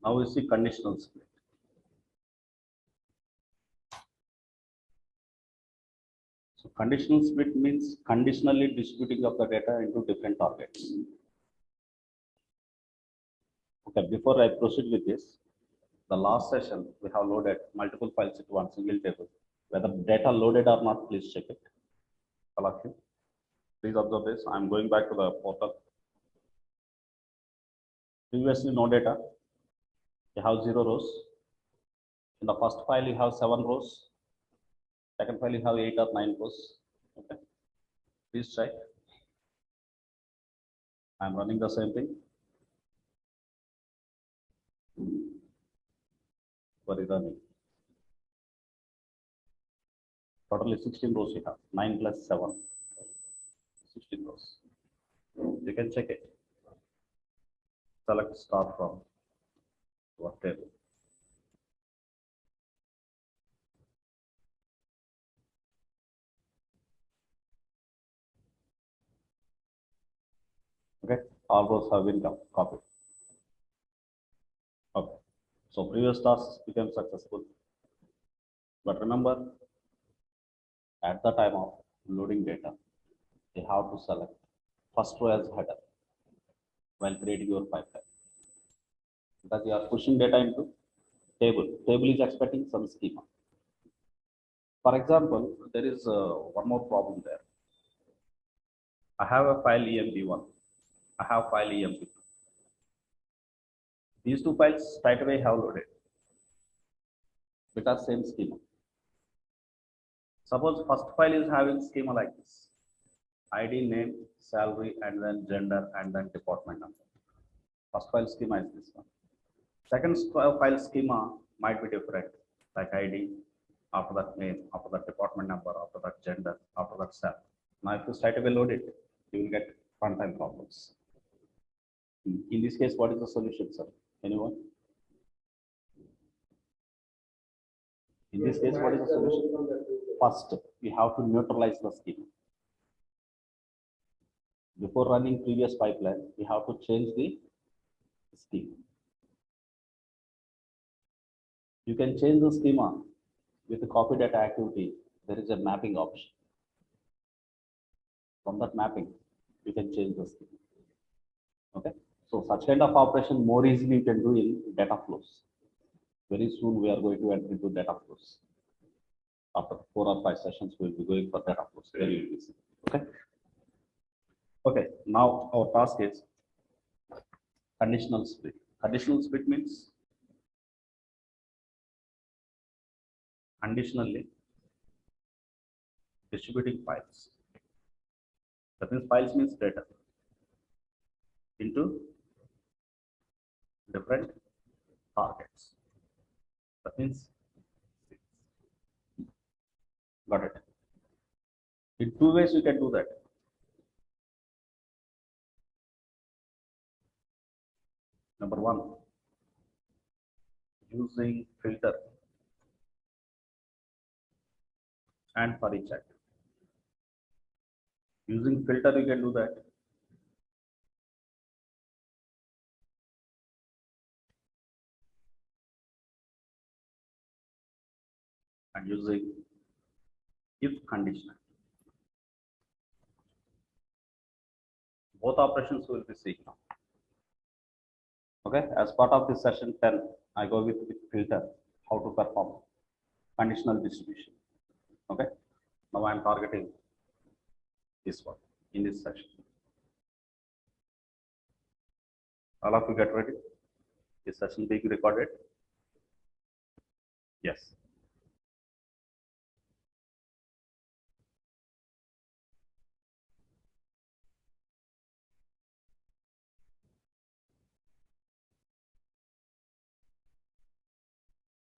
Now we see conditional split. So conditional split means conditionally distributing of the data into different targets. Okay, before I proceed with this, the last session we have loaded multiple files into one single table. Whether data loaded or not, please check it. All of you, please observe this. I'm going back to the portal. Previously, no data. You have 0 rows. In the first file, you have 7 rows. Second file, you have 8 or 9 rows. Okay. Please check. I'm running the same thing. What is running? Totally 16 rows you have. 9 plus 7. 16 rows. You can check it. Select start from what table. Okay, all rows have been copied. Okay, so previous tasks became successful. But remember, at the time of loading data, you have to select first row as header while creating your pipeline. Because you are pushing data into table. Table is expecting some schema. For example, there is one more problem there. I have a file emp1. I have file emp2. These two files straight away have loaded because same schema. Suppose first file is having schema like this: ID, name, salary, and then gender, and then department number. First file schema is this one. Second file schema might be different, like ID, after that name, after that department number, after that gender, after that salary. Now, if you straight away load it, you will get runtime problems. In this case, what is the solution, sir? Anyone? In this case, what is the solution? First, we have to neutralize the schema. Before running previous pipeline, we have to change the schema. You can change the schema with the copy data activity. There is a mapping option. From that mapping, you can change the schema. Okay. So such kind of operation more easily you can do in data flows. Very soon we are going to enter into data flows. After 4 or 5 sessions, we will be going for data flows. Very easy. Okay. Okay. Now our task is conditional split. Conditional split means conditionally distributing files. That means files means data into different targets. That means got it. In 2 ways we can do that. Number 1, using filter and for each active. Using filter, you can do that. And using if conditional. Both operations will be seen now. Okay, as part of this session 10, I go with filter, how to perform conditional distribution. Okay, now I am targeting this one in this session. All of you get ready. This session being recorded. Yes.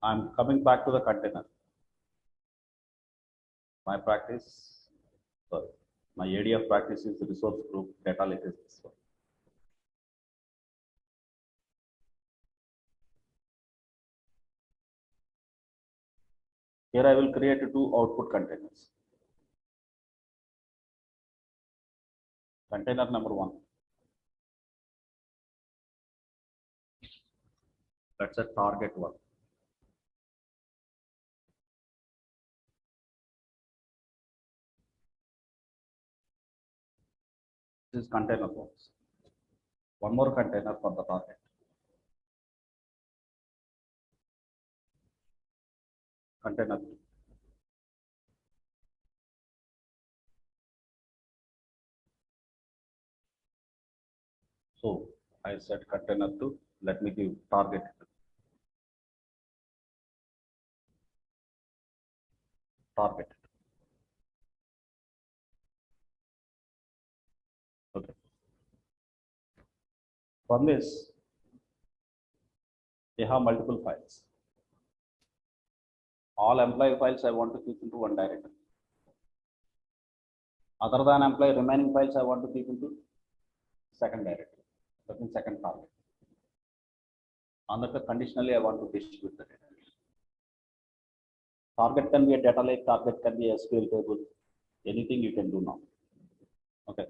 I'm coming back to the container. My practice, sorry, my ADF practice is the resource group, data lake is this one. Here I will create 2 output containers. Container number 1. Let's say target one. This is container box. One more container for the target. Container 2. So I said container 2. Let me give target 2. Target 2. Okay. From this, they have multiple files. All employee files I want to keep into one directory. Other than employee remaining files I want to keep into second directory. That means second target. On that conditionally I want to distribute the data. Target can be a data lake, target can be a SQL table, anything you can do now. Okay.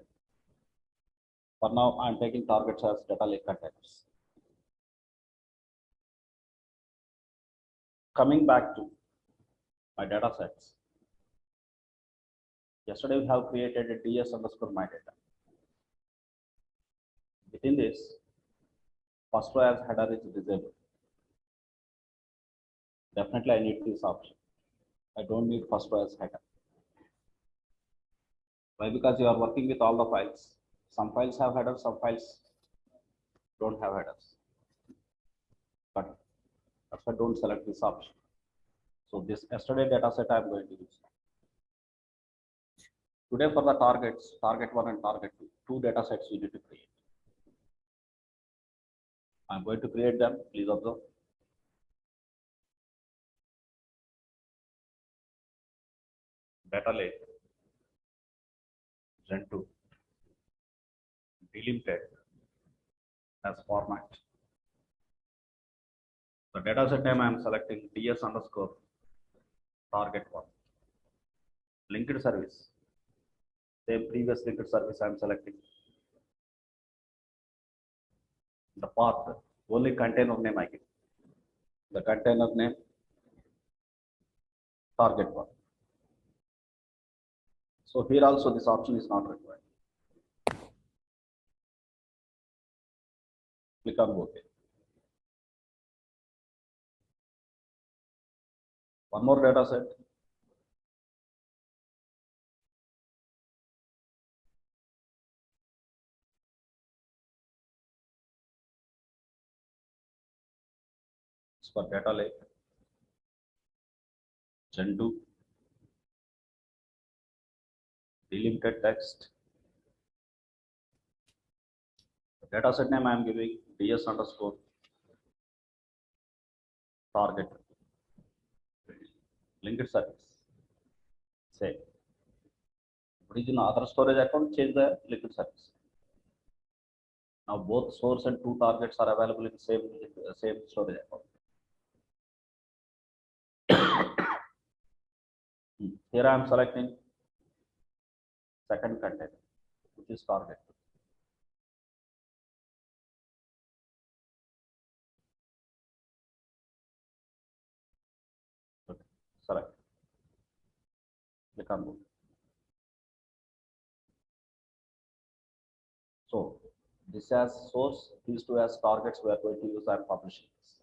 For now, I'm taking targets as data lake containers. Coming back to my data sets. Yesterday we have created a ds underscore my data. Within this, first row as header is disabled. Definitely I need this option. I don't need first row as header. Why? Because you are working with all the files. Some files have headers, some files don't have headers. But that's why don't select this option. So this yesterday data set I am going to use. Today for the targets, target 1 and target 2, two data sets we need to create. I am going to create them, please observe. Data lake, Gen2, delimited as format. The data set name I am selecting ds underscore target 1. Linked service, same previous linked service I am selecting. The path, only container name I give. The container name target 1. So here also this option is not required. Click on OK. One more data set. It's for data lake, Gen2, delimited text. The data set name I am giving ds underscore target. Linked service. Same. If it is in other storage account, change the linked service. Now both source and two targets are available in the same storage account. Here I am selecting second container, which is target. Okay. Select. Click on move. So this as source, these two as targets we are going to use and publishing this.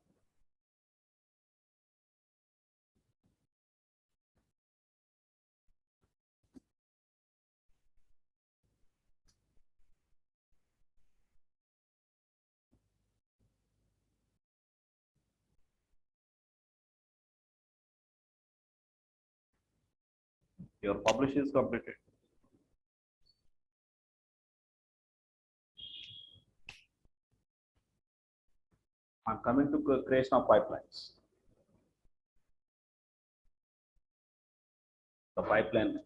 Your publish is completed. I'm coming to creation of pipelines. The pipeline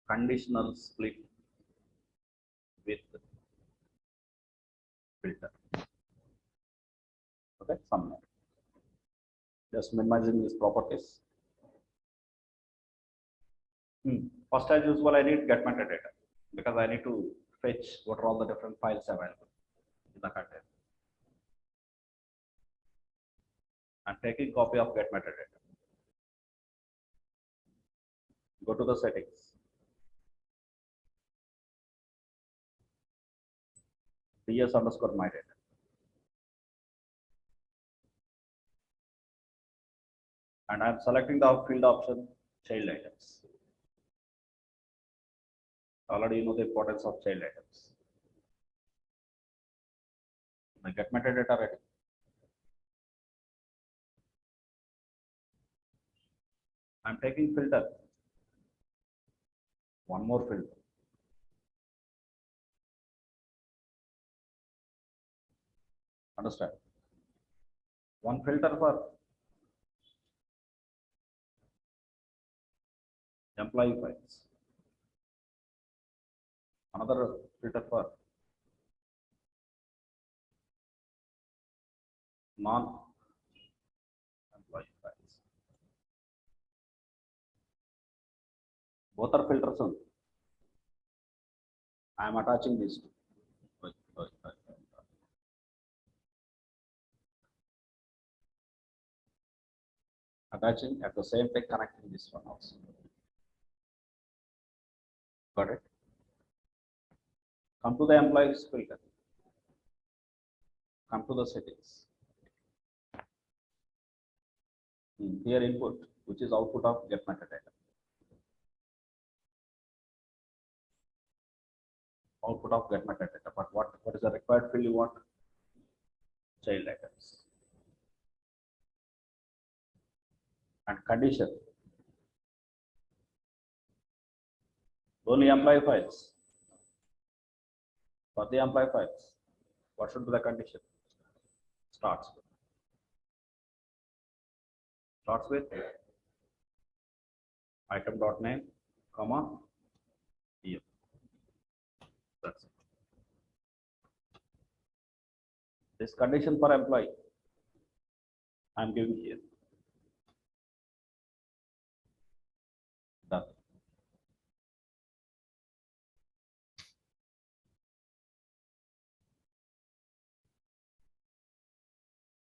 conditional split with filter. Okay, somewhere. Just minimizing these properties. First, as usual, I need get metadata because I need to fetch what are all the different files available. in the container. I'm taking copy of get metadata. Go to the settings. ds underscore my data. And I'm selecting the field option child items. Already you know the importance of child items. I get metadata ready. I'm taking filter. One more filter. Understand? One filter for employee files. Another filter for non-employee files. Both are filters only. I am attaching these two. Attaching at the same time connecting this one also. Got it? Come to the employees filter. Come to the settings. Here input, which is output of get metadata. Output of get metadata. But what is the required field you want? Child items. And condition. Only employee files. For the employee files, what should be the condition? Starts with item.name, comma, year. That's it. This condition for employee, I am giving here. Done.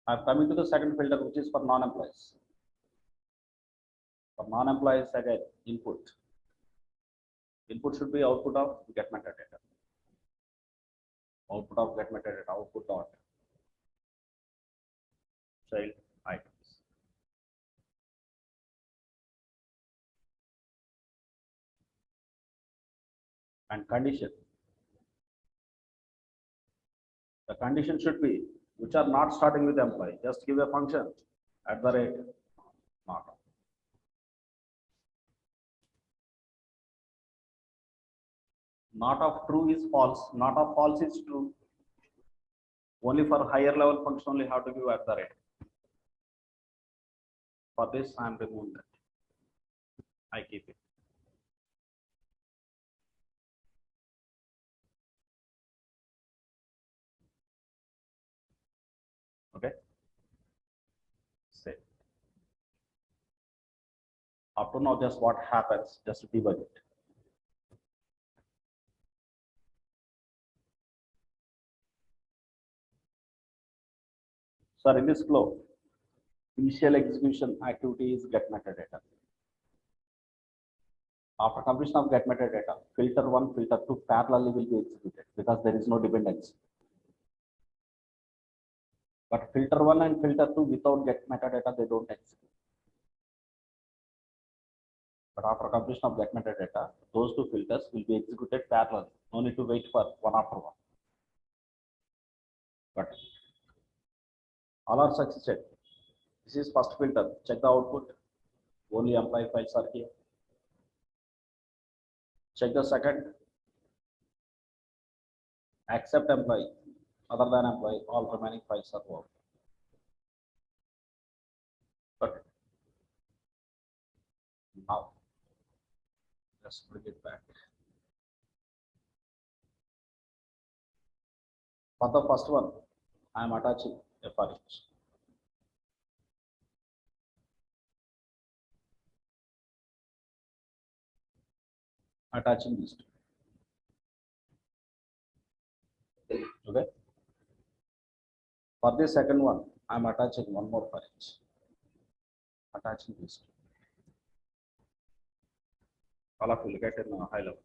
I am coming to the second filter, which is for non-employees. For non-employees, again, input. Input should be output of get metadata. Output of get metadata, output dot child items. And condition. The condition should be which are not starting with employee. Just give a function at the rate not of. Not of true is false. Not of false is true. Only for higher level function only have to give at the rate. For this, I am removing that. I keep it. Okay. Save. Up to now, just what happens, just debug it. So in this flow, initial execution activity is get metadata. After completion of get metadata, filter 1, filter 2 parallelly will be executed because there is no dependency. But filter 1 and filter 2 without get metadata, they don't execute. But after completion of get metadata, those two filters will be executed parallelly. No need to wait for one after one. But all are succeeded. This is first filter. Check the output. Only employee files are here. Check the second. Accept employee. Other than employee, all remaining files are worked. But now, let's bring it back. For the first one, I am attaching a for each. Attaching these two. Okay. For the second one, I am attaching one more for each. Attaching these two. All of you look at it in a high level.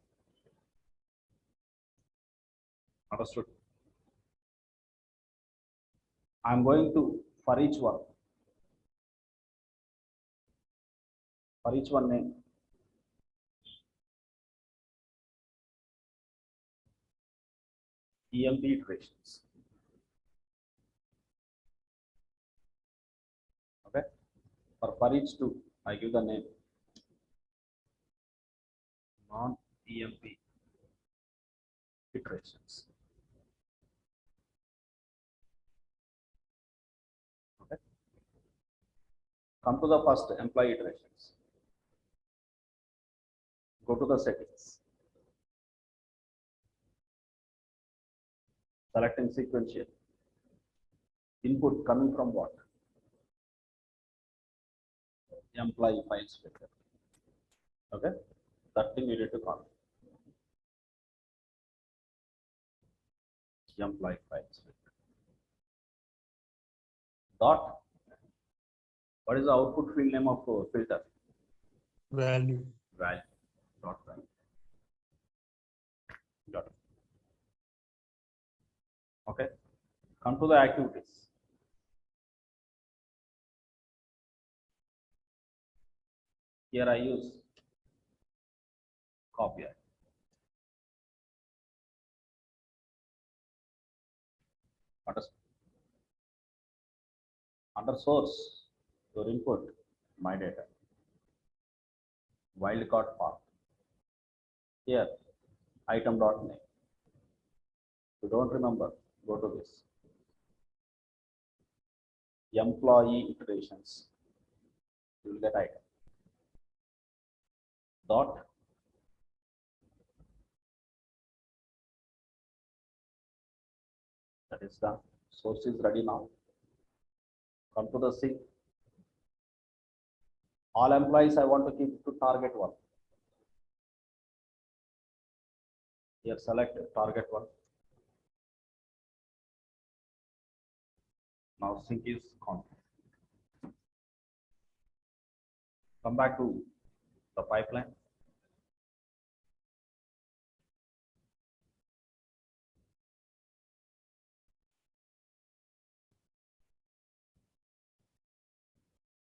Understood? I am going to, for each one name, EMP iterations. Okay. For each two, I give the name non-EMP iterations. Okay. Come to the first employee iterations. Go to the settings. Selecting sequential. Input coming from what? Employee files filter. Okay. That thing you need to call. Employee files filter. Dot. What is the output field name of filter? Value. Value. Dot value. Dot. Okay. Come to the activities. Here I use copy. Under source, your input, my data. Wildcard path. Here, item.name. If you don't remember, go to this. Employee iterations. You will get item. Dot. That is done. Source is ready now. Come to the sync. All employees I want to keep to target one. Here select target one. Now sync is confirmed. Come back to the pipeline.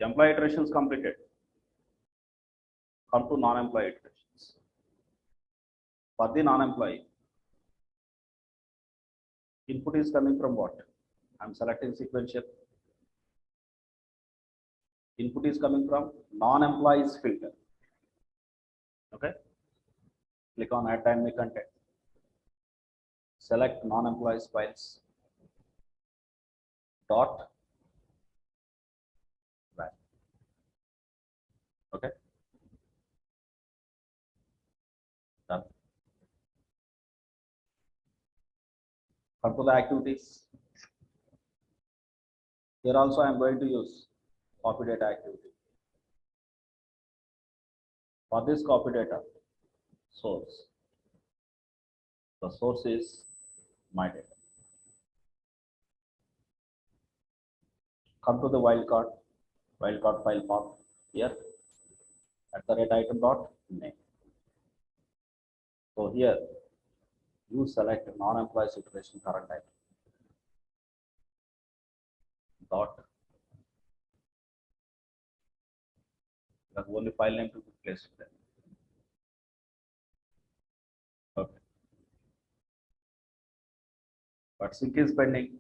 The employee iterations completed. Come to non-employee iterations. For the non-employee, input is coming from what? I'm selecting sequential. Input is coming from non-employees filter. Okay. Click on add dynamic content. Select non-employees files. Dot. Value. Okay. Done. Come to the activities. Here also I am going to use copy data activity. For this copy data, source. The source is my data. Come to the wildcard file path here @item.name. So here you select non-employee iteration current item. Dot. Because only file name to be placed there. Okay. But sync is pending.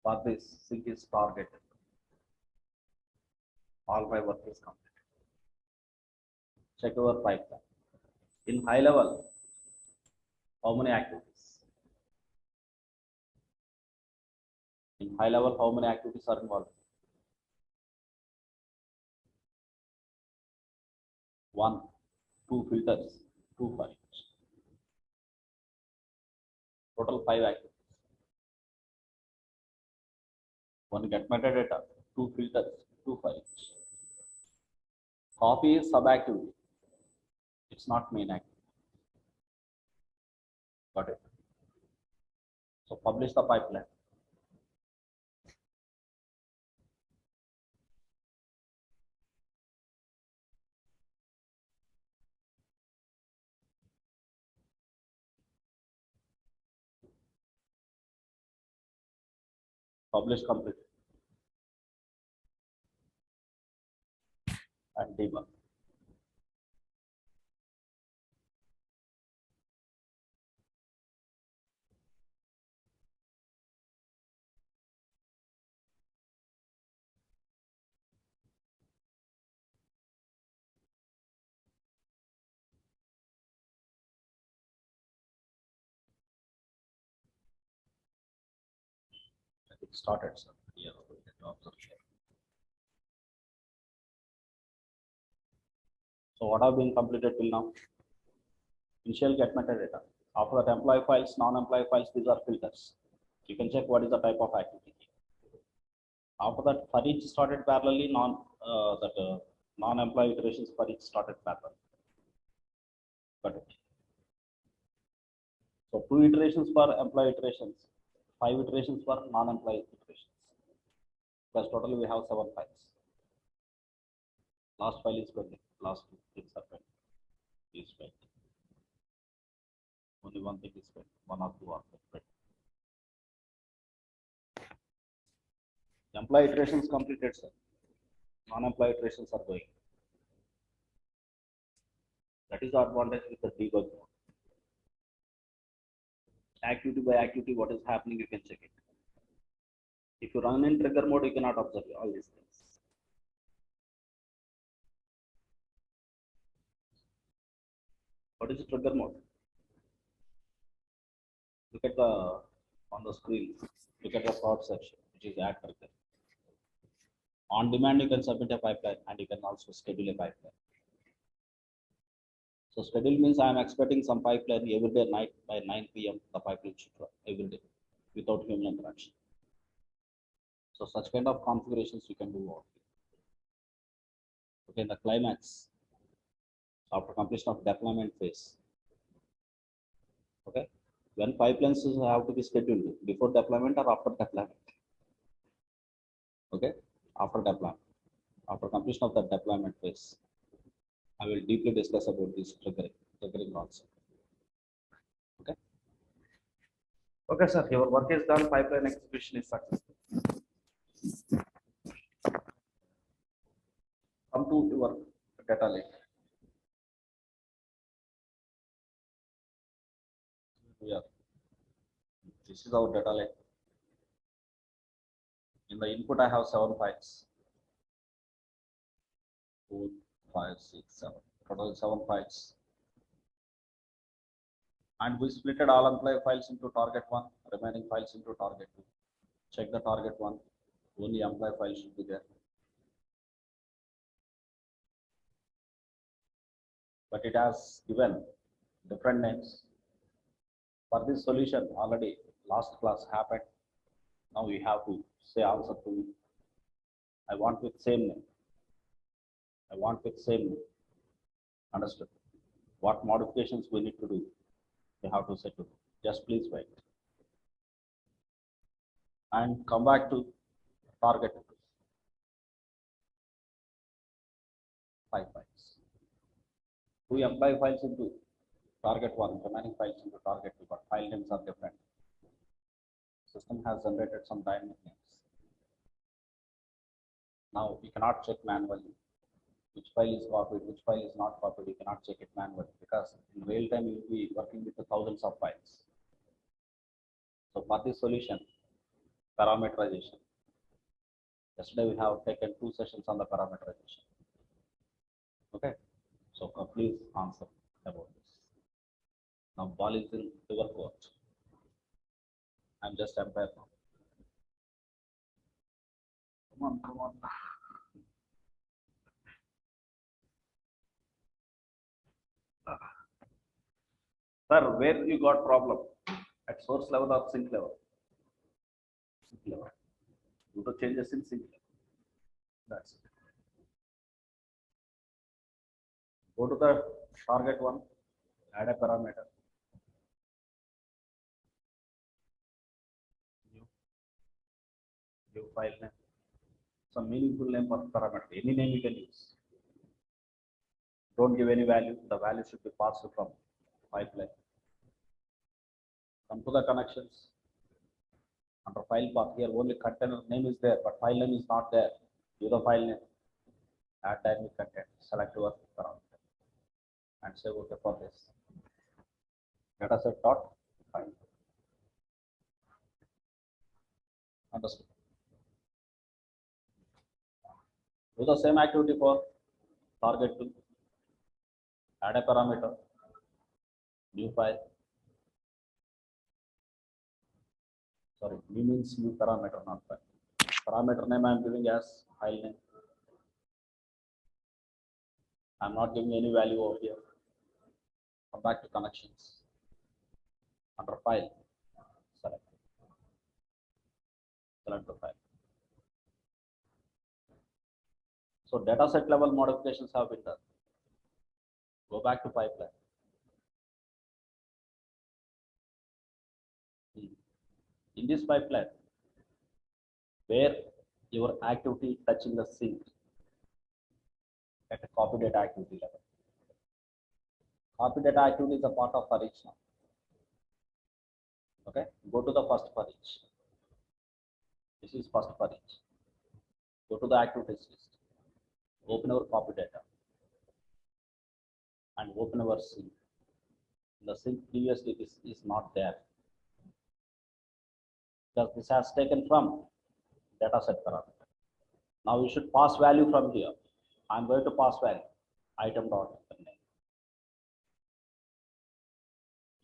For this, sync is targeted. All my work is completed. Check your pipeline. In high level, how many activities? In high level, how many activities are involved? 1, 2 filters, 2 for each. Total 5 activities. 1 get metadata, 2 filters, 2 for each. Copy is sub activity. It's not main activity. Got it? So publish the pipeline. publish complete, and debug. It started, sir. Here, we get to observe here. So what have been completed till now? Initial get metadata. After that, employee files, non-employee files, these are filters. You can check what is the type of activity. After that, for each started parallelly, non-employee iterations for each started parallel. Got it. So 2 iterations for employee iterations, 5 iterations for non-employee iterations. Plus totally we have 7 files. Last file is pending. Last 2 things are pending. Is pending. Only one thing is pending. 1 or 2 are pending. Employee iterations completed, sir. Non-employee iterations are going. That is the advantage with the debug mode. Activity by activity, what is happening, you can check it. If you run in trigger mode, you cannot observe all these things. What is the trigger mode? Look at the on the screen. Look at the sort section, which is add trigger. On demand, you can submit a pipeline, and you can also schedule a pipeline. So schedule means I am expecting some pipeline every day night by 9 p.m. The pipeline should run every day without human interaction. So such kind of configurations you can do over here. Okay, in the climax, after completion of deployment phase. Okay, when pipelines have to be scheduled before deployment or after deployment. Okay, after deployment, after completion of the deployment phase, I will deeply discuss about this triggering also. Okay. Okay, sir. Your work is done. Pipeline execution is successful. Come to your data lake. Here, this is our data lake. In the input, I have 7 files. 4, 5, 6, 7. Total 7 files. And we splitted all employee files into target 1, remaining files into target 2. Check the target 1. Only employee file should be there. But it has given different names. For this solution, already last class happened. Now you have to say answer to me. I want with same name. I want with same name. Understood? What modifications we need to do? You have to say to me. Just please wait. And come back to target 5 files. 2 employee files into target 1, remaining files into target 2, but file names are different. System has generated some dynamic names. Now you cannot check manually which file is copied, which file is not copied. You cannot check it manually because in real time you will be working with the thousands of files. So for this solution, parameterization. Yesterday we have taken 2 sessions on the parameterization. Okay, so please answer about this. Now ball is in your court. I'm just umpire now. Come on, come on. Sir, where you got problem? At source level or sync level? Sync level. Due to changes in sync level. That's it. Go to the target 1, add a parameter. New file name. Some meaningful name for parameter. Any name you can use. Don't give any value. The value should be passed from pipeline. Come to the connections. Under file path, here only container name is there, but file name is not there. Use the file name, add dynamic content, select your parameter, and say OK for this. Dataset dot file. Understood. Do the same activity for target to add a parameter, new file. Sorry, new means new parameter, not file. Parameter name I am giving as file name. I am not giving any value over here. Come back to connections. Under file, select the file. So dataset level modifications have been done. Go back to pipeline. In this pipeline, where your activity touching the sync at a copy data activity level. Copy data activity is a part of for each now. Okay, go to the first for each. This is first for each. Go to the activities list. Open our copy data and open our sync. The sync previously this is not there because this has taken from dataset parameter. Now we should pass value from here. I am going to pass value item dot name.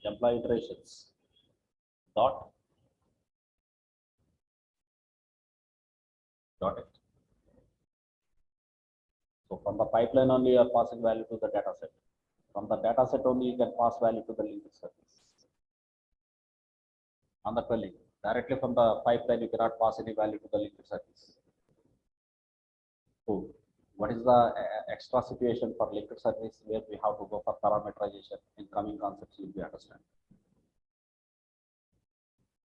Employee iterations dot it. So from the pipeline only you are passing value to the dataset. From the dataset only you can pass value to the linked service. On the link directly from the pipeline you cannot pass any value to the linked service. So what is the extra situation for linked service where we have to go for parameterization? In coming concepts you will understand.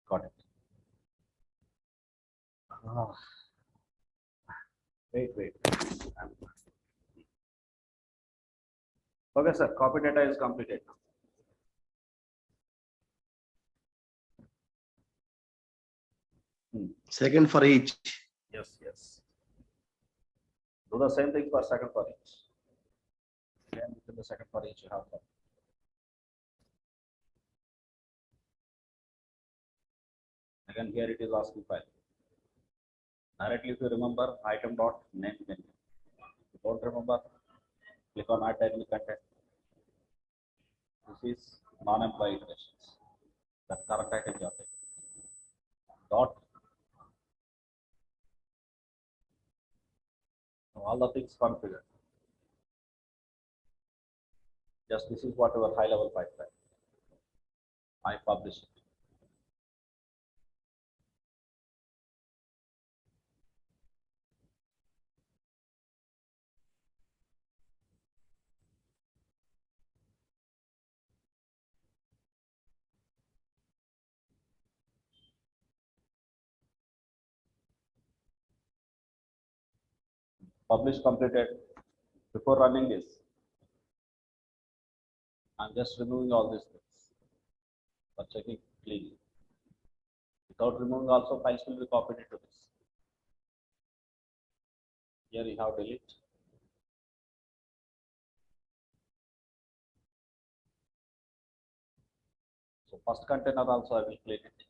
Got it. Wait. Okay, sir. Copy data is completed now. Second for each. Yes. Do the same thing for second for each. Again, within the second for each, you have that. Again, here it is asking file. Directly, if you remember, item dot name menu. If you don't remember, click on add dynamic content. This is non-employee iterations. The correct item you are taking. Dot. All the things configured. Just this is what our high level pipeline. I publish it. Publish completed. Before running this, I'm just removing all these things for checking cleanly. Without removing also, files will be copied into this. Here you have delete. So first container also I will clean it.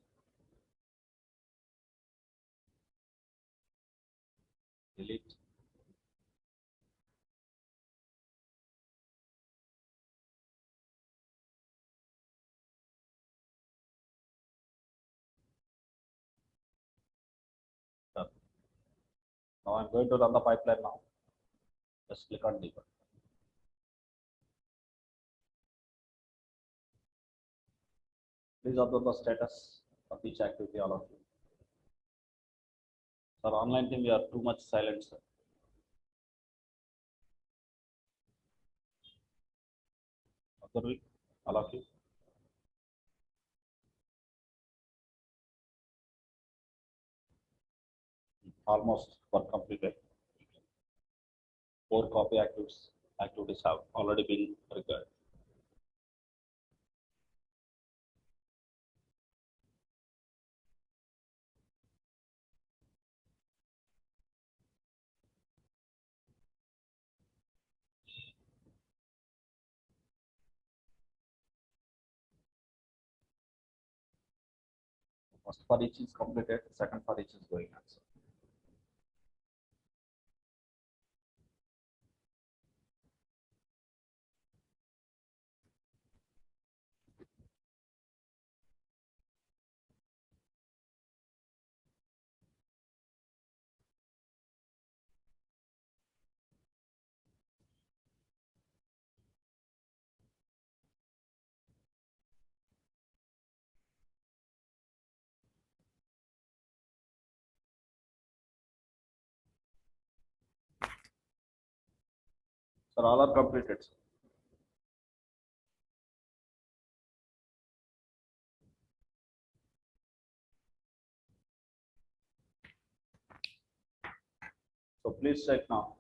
Delete. Done. Now I'm going to run the pipeline now. Just click on debug. Please observe the status of each activity, all of you. Sir, online team, you are too much silent, sir. Observe it, all of you. Almost work completed. 4 copy activities have already been triggered. First for each is completed, second for each is going answer. Sir, all are completed. Sir. So please check now.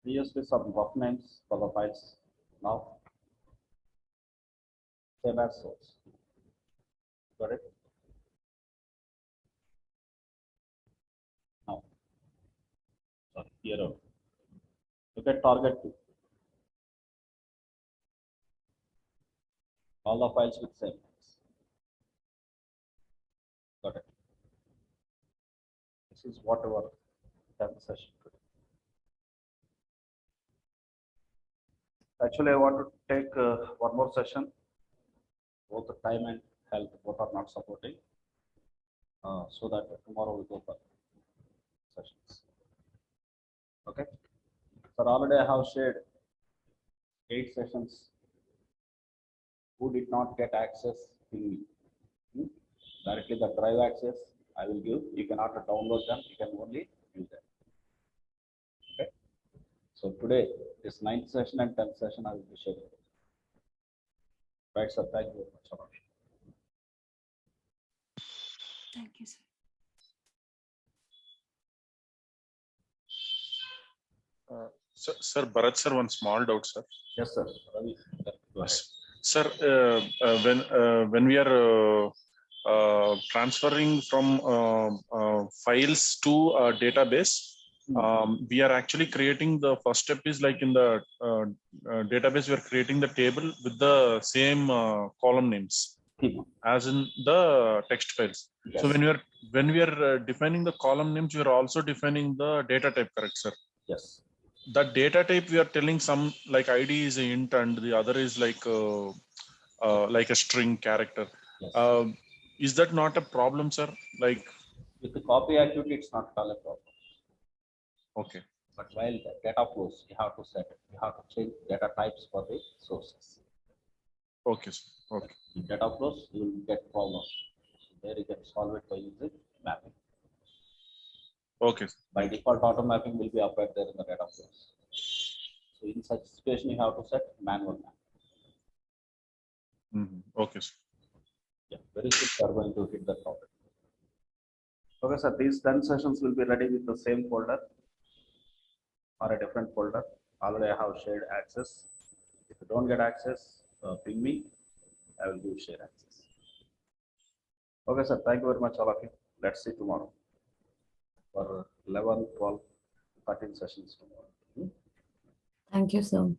Previously some rough names for the files. Now same as source. Got it? Now, sorry, here out. Look at target 2. All the files with same names. Got it? This is whatever 10th session today. Actually, I want to take one more session. Both the time and health both are not supporting. So that tomorrow we go for sessions. Okay. So already I have shared 8 sessions. Who did not get access, ping me. Directly the drive access I will give. You cannot download them. You can only use them. Okay. So today this 9th session and 10th session I will be sharing. Right, sir. Thank you very much. Thank you, sir. Sir, Bharat sir, one small doubt, sir. Yes, sir. Ravi, go ahead. Sir, when we are transferring from files to a database, we are actually creating the first step is like in the database, we are creating the table with the same column names as in the text files. Yes. So when we are defining the column names, we are also defining the data type, correct, sir? Yes. That data type we are telling some like ID is an int and the other is like a string character. Yes. Is that not a problem, sir? Like with the copy activity, it's not at all a problem. Okay. But while the data flows, you have to set it. You have to change data types for the sources. Okay, sir. Okay. In data flows, you will get problems. So there you can solve it by using mapping. Okay. By default, auto mapping will be applied there in the data flows. So in such situation, you have to set manual map. Okay, sir. Yeah, very soon we are going to hit that topic. Okay, sir. These 10 sessions will be ready with the same folder or a different folder. Already I have shared access. If you don't get access, ping me. I will give share access. Okay, sir. Thank you very much, all of you. Let's see tomorrow for 11, 12, 13 sessions tomorrow. Thank you, sir.